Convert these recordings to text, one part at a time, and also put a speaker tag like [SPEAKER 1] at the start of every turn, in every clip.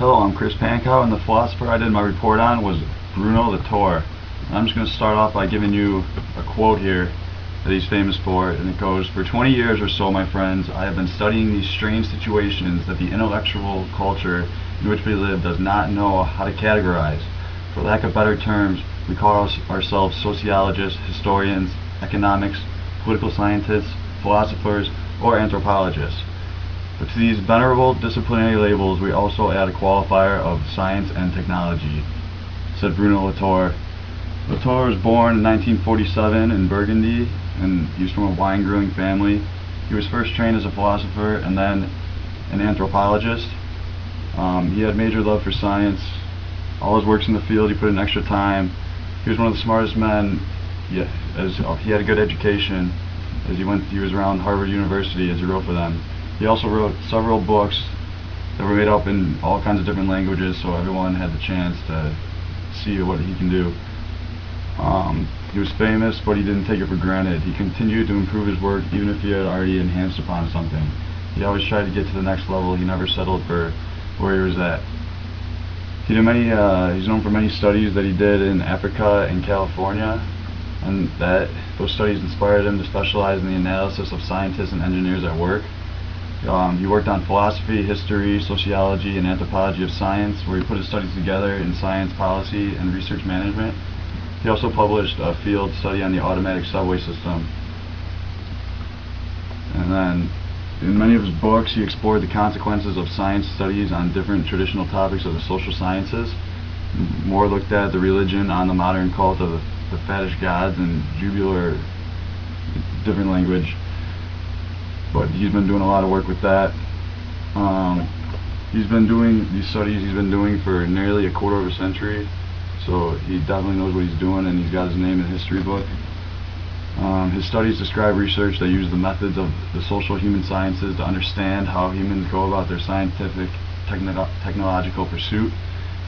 [SPEAKER 1] Hello, I'm cdpankow, and the philosopher I did my report on was Bruno Latour. And I'm just going to start off by giving you a quote here that he's famous for, and it goes, "For 20 years or so, my friends, I have been studying these strange situations that the intellectual culture in which we live does not know how to categorize. For lack of better terms, we call ourselves sociologists, historians, economics, political scientists, philosophers, or anthropologists. But to these venerable disciplinary labels we also add a qualifier of science and technology," said Bruno Latour. Latour was born in 1947 in Burgundy, and he was from a wine-growing family. He was first trained as a philosopher and then an anthropologist. He had major love for science. All his works in the field, he put in extra time. He was one of the smartest men, as he had a good education. He was around Harvard University as he wrote for them. He also wrote several books that were made up in all kinds of different languages, so everyone had the chance to see what he can do. He was famous, but he didn't take it for granted. He continued to improve his work even if he had already enhanced upon something. He always tried to get to the next level. He never settled for where he was at. He's known for many studies that he did in Africa and California, and those studies inspired him to specialize in the analysis of scientists and engineers at work. He worked on philosophy, history, sociology, and anthropology of science, where he put his studies together in science policy and research management. He also published a field study on the automatic subway system. And then, in many of his books, he explored the consequences of science studies on different traditional topics of the social sciences. More looked at the religion on the modern cult of the fetish gods and jubilar, different language. But he's been doing a lot of work with that. He's been doing these studies for nearly a quarter of a century, so he definitely knows what he's doing, and he's got his name in the history book. His studies describe research that use the methods of the social human sciences to understand how humans go about their scientific technological pursuit,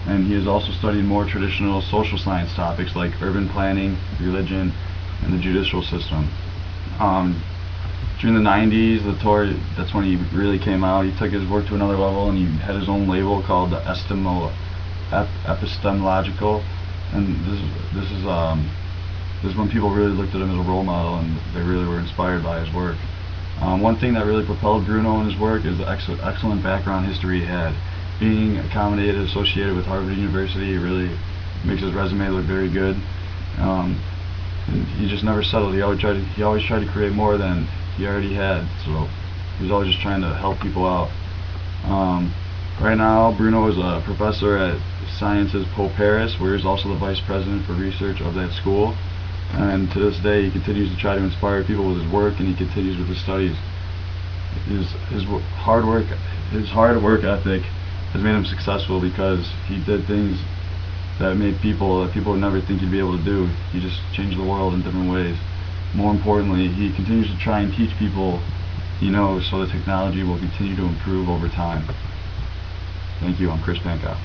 [SPEAKER 1] and he has also studied more traditional social science topics like urban planning, religion, and the judicial system. During the 90s, Latour, that's when he really came out. He took his work to another level, and he had his own label called the epistemological. And this is when people really looked at him as a role model, and they really were inspired by his work. One thing that really propelled Bruno in his work is the excellent background history he had. Being accommodated, associated with Harvard University, really makes his resume look very good. And he just never settled. He always tried to create more than he already had, so he was always just trying to help people out. Right now, Bruno is a professor at Sciences Po Paris, where he's also the vice president for research of that school. And to this day, he continues to try to inspire people with his work, and he continues with his studies. His hard work ethic has made him successful because he did things that people would never think he'd be able to do. He just changed the world in different ways. More importantly, he continues to try and teach people he knows, so the technology will continue to improve over time. Thank you. I'm cdpankow.